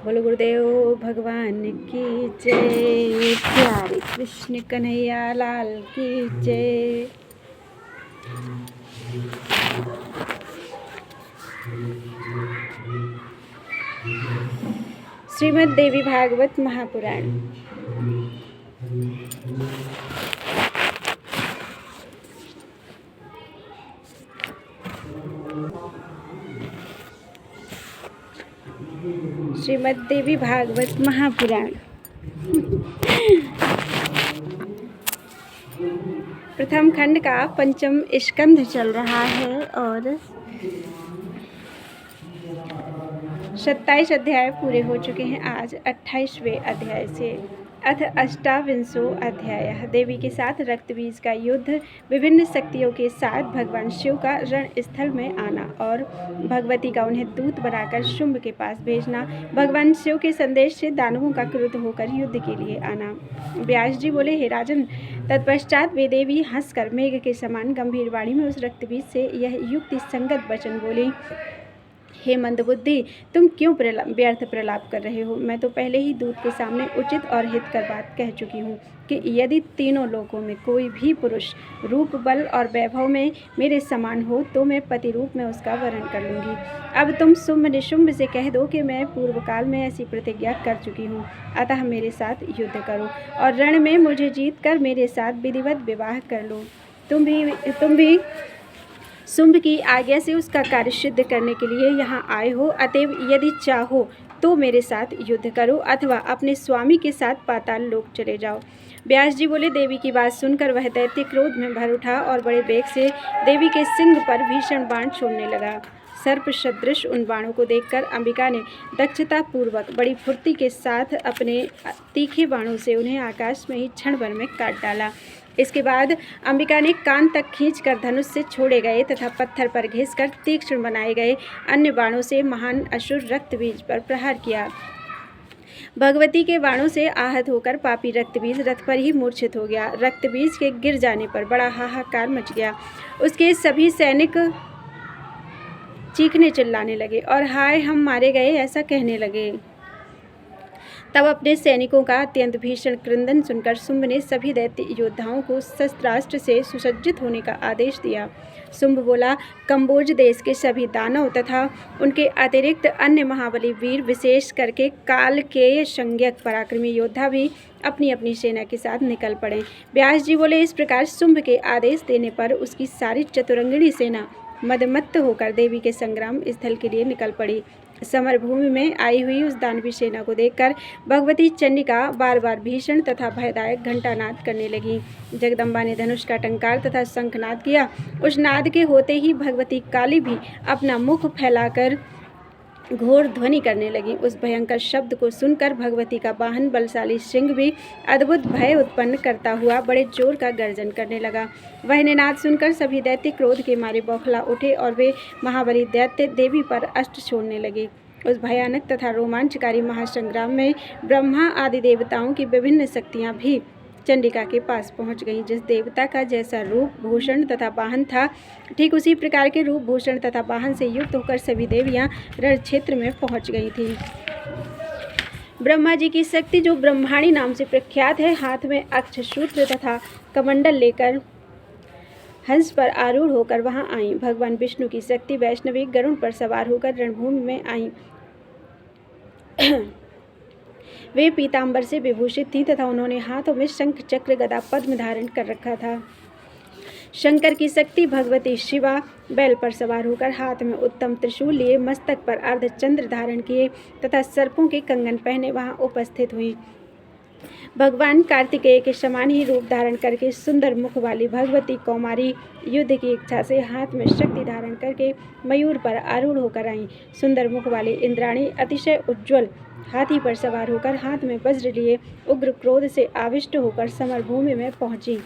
बोलो गुरुदेव भगवान की जय। प्यारे कृष्ण कन्हैया लाल की जय। श्रीमद् देवी भागवत महापुराण। श्रीमद् देवी भागवत महापुराण प्रथम खंड का पंचम स्कंध चल रहा है और 27 अध्याय पूरे हो चुके हैं। आज 28वें अध्याय से अथ अष्टाविंशो अध्याय। देवी के साथ रक्तबीज का युद्ध, विभिन्न शक्तियों के साथ भगवान शिव का रण स्थल में आना और भगवती का उन्हें दूत बनाकर शुंभ के पास भेजना, भगवान शिव के संदेश से दानवों का क्रुद्ध होकर युद्ध के लिए आना। व्यास जी बोले, हे राजन, तत्पश्चात वे देवी हंसकर मेघ के समान गंभीर वाणी में उस रक्तबीज से यह युक्ति संगत वचन बोली, हे मंदबुद्धि, तुम क्यों व्यर्थ प्रलाप कर रहे हो? मैं तो पहले ही दूत के सामने उचित और हितकर बात कह चुकी हूँ कि यदि तीनों लोकों में कोई भी पुरुष रूप, बल और वैभव में मेरे समान हो तो मैं पति रूप में उसका वर्ण कर लूँगी। अब तुम शुंभ निशुंभ से कह दो कि मैं पूर्व काल में ऐसी प्रतिज्ञा कर चुकी हूँ, अतः मेरे साथ युद्ध करो और रण में मुझे जीत कर मेरे साथ विधिवत विवाह कर लो। तुम भी शुंभ की आज्ञा से उसका कार्य सिद्ध करने के लिए यहाँ आए हो, अतएव यदि चाहो तो मेरे साथ युद्ध करो अथवा अपने स्वामी के साथ पाताल लोक चले जाओ। व्यास जी बोले, देवी की बात सुनकर वह दैत्य क्रोध में भर उठा और बड़े वेग से देवी के सिंग पर भीषण बाण छोड़ने लगा। सर्प सदृश उन बाणों को देखकर अंबिका ने दक्षतापूर्वक बड़ी फुर्ती के साथ अपने तीखे बाणों से उन्हें आकाश में ही क्षण भर में काट डाला। इसके बाद अंबिका ने कान तक खींचकर धनुष से छोड़े गए तथा पत्थर पर घिसकर तीक्ष्ण बनाए गए अन्य बाणों से महान असुर रक्तबीज पर प्रहार किया। भगवती के बाणों से आहत होकर पापी रक्तबीज रथ पर ही मूर्छित हो गया। रक्तबीज के गिर जाने पर बड़ा हाहाकार मच गया। उसके सभी सैनिक चीखने चिल्लाने लगे और हाय हम मारे गए ऐसा कहने लगे। तब अपने सैनिकों का अत्यंत भीषण क्रंदन सुनकर शुंभ ने सभी दैत्य योद्धाओं को शस्त्रास्त्र से सुसज्जित होने का आदेश दिया। शुंभ बोला, कंबोज देश के सभी दानव तथा उनके अतिरिक्त अन्य महाबली वीर, विशेष करके काल के संज्ञक पराक्रमी योद्धा भी अपनी अपनी सेना के साथ निकल पड़े। व्यास जी बोले, इस प्रकार शुंभ के आदेश देने पर उसकी सारी चतुरंगिणी सेना मदमत्त होकर देवी के संग्राम स्थल के लिए निकल पड़ी। समरभूमि में आई हुई उस दानवी सेना को देखकर भगवती चंडिका बार बार भीषण तथा भयदायक घंटानाद करने लगी। जगदम्बा ने धनुष का टंकार तथा शंखनाद किया। उस नाद के होते ही भगवती काली भी अपना मुख फैलाकर घोर ध्वनि करने लगी। उस भयंकर शब्द को सुनकर भगवती का वाहन बलशाली सिंह भी अद्भुत भय उत्पन्न करता हुआ बड़े जोर का गर्जन करने लगा। वह निनाद सुनकर सभी दैत्य क्रोध के मारे बौखला उठे और वे महाबली दैत्य देवी पर अष्ट छोड़ने लगे। उस भयानक तथा रोमांचकारी महासंग्राम में ब्रह्मा आदि देवताओं की विभिन्न शक्तियाँ भी चंडिका के पास पहुंच गई। जिस देवता का जैसा रूप, भूषण तथा वाहन था, ठीक उसी प्रकार के रूप, भूषण तथा वाहन से युक्त होकर सभी देवियां रण क्षेत्र में पहुंच गई थीं। ब्रह्मा जी की शक्ति, जो ब्रह्माणी नाम से प्रख्यात है, हाथ में अक्षसूत्र तथा कमंडल लेकर हंस पर आरूढ़ होकर वहां आई। भगवान विष्णु की शक्ति वैष्णवी गरुड़ पर सवार होकर रणभूमि में आई। वे पीतांबर से विभूषित थीं तथा उन्होंने हाथों में शंख, चक्र, गदा, पद्म धारण कर रखा था। शंकर की शक्ति भगवती शिवा बैल पर सवार होकर हाथ में उत्तम त्रिशूल लिए, मस्तक पर अर्धचंद्र धारण किए तथा सर्पों के कंगन पहने वहां उपस्थित हुई। भगवान कार्तिकेय के समान ही रूप धारण करके सुंदर मुख वाली भगवती कौमारी युद्ध की इच्छा से हाथ में शक्ति धारण करके मयूर पर आरूढ़ होकर आई। सुंदर मुख वाली इंद्राणी अतिशय उज्ज्वल हाथी पर सवार होकर हाथ में वज्र लिए उग्र क्रोध से आविष्ट होकर समरभूमि में पहुंची।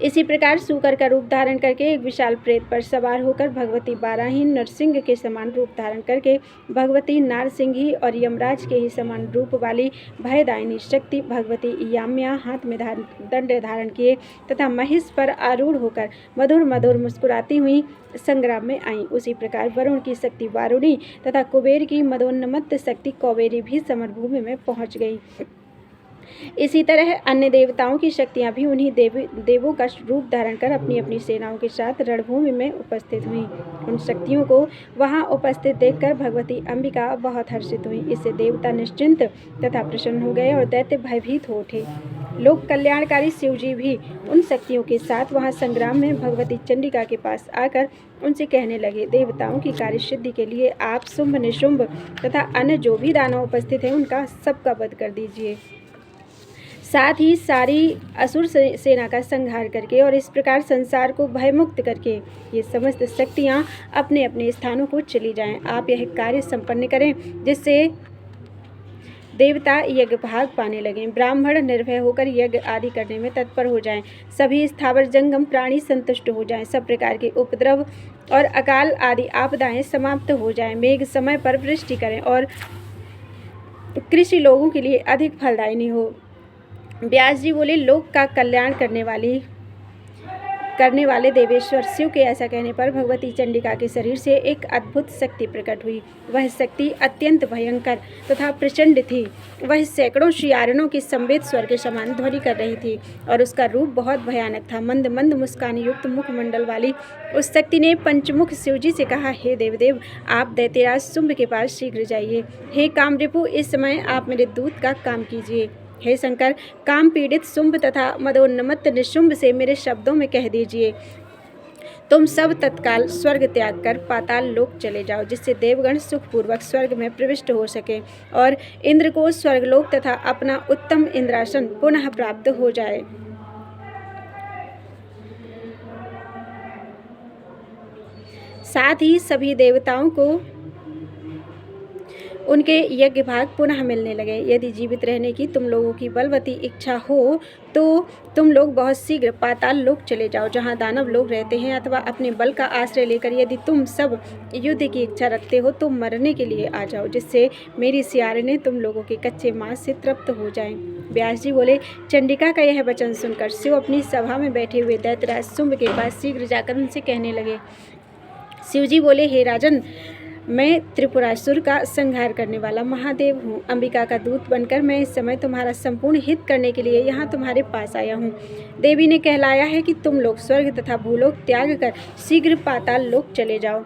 इसी प्रकार सूकर का रूप धारण करके एक विशाल प्रेत पर सवार होकर भगवती बाराहीन नरसिंह के समान रूप धारण करके भगवती नारसिंही और यमराज के ही समान रूप वाली भयदायिनी शक्ति भगवती याम्या हाथ में दंड धारण किए तथा महिष पर आरूढ़ होकर मधुर मधुर मुस्कुराती हुई संग्राम में आई। उसी प्रकार वरुण की शक्ति वारुणी तथा कुबेर की मदोन्मत्त शक्ति कौबेरी भी समरभूमि में पहुंच गई। इसी तरह अन्य देवताओं की शक्तियां भी उन्हीं देवों का रूप धारण कर अपनी अपनी सेनाओं के साथ रणभूमि में उपस्थित हुईं। उन शक्तियों को वहां उपस्थित देखकर भगवती अंबिका बहुत हर्षित हुई। इससे देवता निश्चिंत तथा प्रसन्न हो गए और दैत्य भयभीत हो उठे। लोक कल्याणकारी शिवजी भी उन शक्तियों के साथ वहां संग्राम में भगवती चंडिका के पास आकर उनसे कहने लगे, देवताओं की कार्य सिद्धि के लिए आप शुंभ निशुंभ तथा अन्य जो भी दानव उपस्थित हैं उनका सबका वध कर दीजिए। साथ ही सारी असुर सेना का संहार करके और इस प्रकार संसार को भयमुक्त करके ये समस्त शक्तियाँ अपने अपने स्थानों को चली जाएं। आप यह कार्य संपन्न करें जिससे देवता यज्ञ भाग पाने लगें, ब्राह्मण निर्भय होकर यज्ञ आदि करने में तत्पर हो जाएं, सभी स्थावर जंगम प्राणी संतुष्ट हो जाएं, सब प्रकार के उपद्रव और अकाल आदि आपदाएं समाप्त हो जाएं, मेघ समय पर वृष्टि करें और कृषि लोगों के लिए अधिक फलदायिनी हो। व्यास जी बोले, लोक का कल्याण करने वाले देवेश्वर शिव के ऐसा कहने पर भगवती चंडिका के शरीर से एक अद्भुत शक्ति प्रकट हुई। वह शक्ति अत्यंत भयंकर तथा प्रचंड थी। वह सैकड़ों शियारणों के संवेद स्वर के समान ध्वनि कर रही थी और उसका रूप बहुत भयानक था। मंद मंद मुस्कान युक्त मुखमंडल वाली उस शक्ति ने पंचमुख शिवजी से कहा, हे देवदेव, आप दैत्यराज शुंभ के पास शीघ्र जाइए। हे कामरिपु, इस समय आप मेरे दूत का काम कीजिए। हे शंकर, काम पीड़ित शुंभ तथा मदोन्मत्त निशुंभ से मेरे शब्दों में कह दीजिए, तुम सब तत्काल स्वर्ग त्याग कर पाताल लोक चले जाओ, जिससे देवगण सुखपूर्वक स्वर्ग में प्रविष्ट हो सके और इंद्र को स्वर्गलोक तथा अपना उत्तम इंद्रासन पुनः प्राप्त हो जाए। साथ ही सभी देवताओं को उनके यज्ञ भाग पुनः मिलने लगे। यदि जीवित रहने की तुम लोगों की बलवती इच्छा हो तो तुम लोग बहुत शीघ्र पाताल लोक चले जाओ, जहाँ दानव लोग रहते हैं, अथवा अपने बल का आश्रय लेकर यदि तुम सब युद्ध की इच्छा रखते हो तो मरने के लिए आ जाओ, जिससे मेरी सियारने तुम लोगों के कच्चे मांस से तृप्त हो जाएं। व्यास जी बोले, चंडिका का यह वचन सुनकर शिव अपनी सभा में बैठे हुए दैत्यराज शुंभ के पास शीघ्र जाकर उनसे कहने लगे। शिवजी बोले, हे राजन, मैं त्रिपुरासुर का संहार करने वाला महादेव हूँ। अंबिका का दूत बनकर मैं इस समय तुम्हारा संपूर्ण हित करने के लिए यहाँ तुम्हारे पास आया हूँ। देवी ने कहलाया है कि तुम लोग स्वर्ग तथा भूलोक त्याग कर शीघ्र पाताल लोक चले जाओ,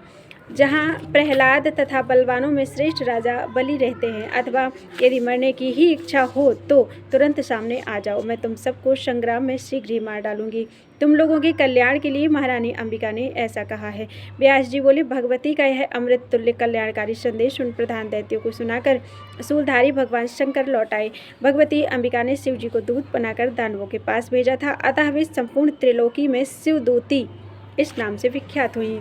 जहाँ प्रहलाद तथा बलवानों में श्रेष्ठ राजा बलि रहते हैं, अथवा यदि मरने की ही इच्छा हो तो तुरंत सामने आ जाओ, मैं तुम सबको संग्राम में शीघ्र ही मार डालूंगी। तुम लोगों के कल्याण के लिए महारानी अंबिका ने ऐसा कहा है। व्यास जी बोले, भगवती का यह अमृत तुल्य कल्याणकारी संदेश उन प्रधान दैत्यों को सुनाकर सूलधारी भगवान शंकर लौट आए। भगवती अंबिका ने शिव जी को दूत बनाकर दानवों के पास भेजा था, अतः वे संपूर्ण त्रिलोकी में शिवदूती इस नाम से विख्यात हुई।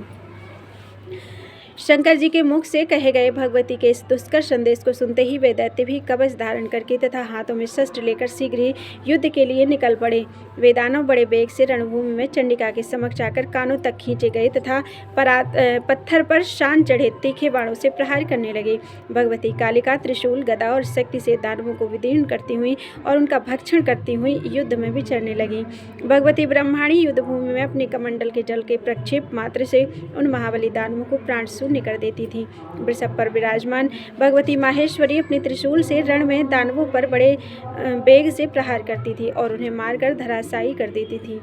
शंकर जी के मुख से कहे गए भगवती के इस दुष्कर संदेश को सुनते ही वे दैत्य भी कवच धारण करके तथा हाथों में शस्त्र लेकर शीघ्र ही युद्ध के लिए निकल पड़े। वे दानव बड़े बेग से रणभूमि में चंडिका के समक्ष आकर कानों तक खींचे गए तथा पत्थर पर शान चढ़े तीखे बाणों से प्रहार करने लगे। भगवती कालिका त्रिशूल गदा और शक्ति से दानवों को विदीर्ण करती हुई और उनका भक्षण करती हुई युद्ध में विचरने लगी। भगवती ब्रह्माणी युद्धभूमि में अपने कमंडल के जल के प्रक्षेप मात्र से उन महाबली दानवों को प्राण शून्य कर देती थी। वृषभ पर विराजमान भगवती माहेश्वरी अपने त्रिशूल से रण में दानवों पर बड़े बेग से प्रहार करती थी और उन्हें मारकर धराशायी कर देती थी।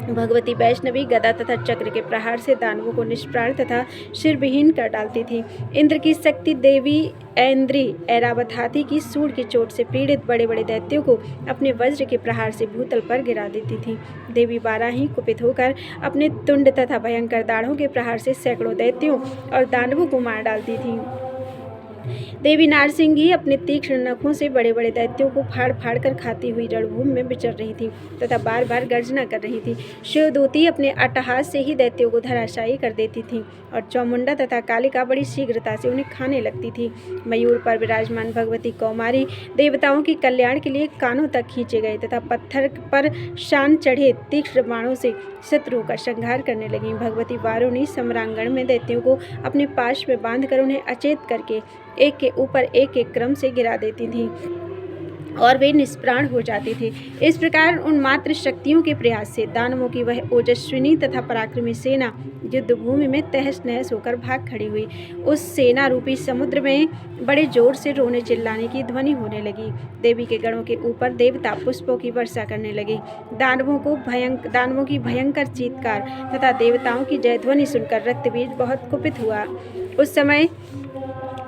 भगवती वैष्णवी गदा तथा चक्र के प्रहार से दानवों को निष्प्राण तथा शिरविहीन कर डालती थी। इंद्र की शक्ति देवी ऐन्द्री ऐरावत हाथी की सूंड की चोट से पीड़ित बड़े बड़े दैत्यों को अपने वज्र के प्रहार से भूतल पर गिरा देती थी। देवी बाराही कुपित होकर अपने तुंड तथा भयंकर दाढ़ों के प्रहार से सैकड़ों दैत्यों और दानवों को मार डालती थी। देवी नारसिंगी अपने तीक्ष्ण नखों से बड़े बड़े दैत्यों को फाड़ फाड़ कर खाती हुई रणभूमि में विचर रही थी तथा बार बार गर्जना कर रही थी। शिवदूती अपने अट्टहास से ही दैत्यों को धराशायी कर देती थी और चौमुंडा तथा कालिका बड़ी शीघ्रता से उन्हें खाने लगती थी। मयूर पर विराजमान भगवती कौमारी देवताओं के कल्याण के लिए कानों तक खींचे गए तथा पत्थर पर शान चढ़े तीक्ष्ण बाणों से शत्रुओं का संहार करने लगी। भगवती वारुणी सम्रांगण में दैत्यों को अपने पाश में बांधकर उन्हें अचेत करके एक के ऊपर एक एक क्रम से गिरा देती थीं और वे निष्प्राण हो जाते थे। इस प्रकार उन मात्र शक्तियों के प्रयास से दानवों की वह ओजस्विनी तथा पराक्रमी सेना युद्ध भूमि में तहस नहस होकर भाग खड़ी हुई। उस सेना रूपी समुद्र में बड़े जोर से रोने चिल्लाने की ध्वनि होने लगी। देवी के गणों के ऊपर देवता पुष्पों की वर्षा करने लगे। दानवों की भयंकर चीत्कार तथा देवताओं की जयध्वनि सुनकर रक्तबीज बहुत कुपित हुआ। उस समय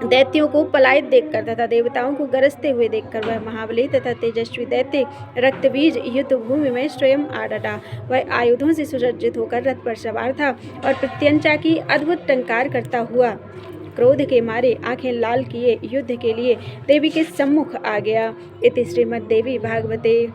दैत्यों को पलायित देखकर तथा देवताओं को गरजते हुए देखकर वह महाबली तथा तेजस्वी दैत्य रक्तबीज युद्ध भूमि में स्वयं आ डटा। वह आयुधों से सुसज्जित होकर रथ पर सवार था और प्रत्यंचा की अद्भुत टंकार करता हुआ क्रोध के मारे आंखें लाल किए युद्ध के लिए देवी के सम्मुख आ गया। इति श्रीमद्देवी भागवते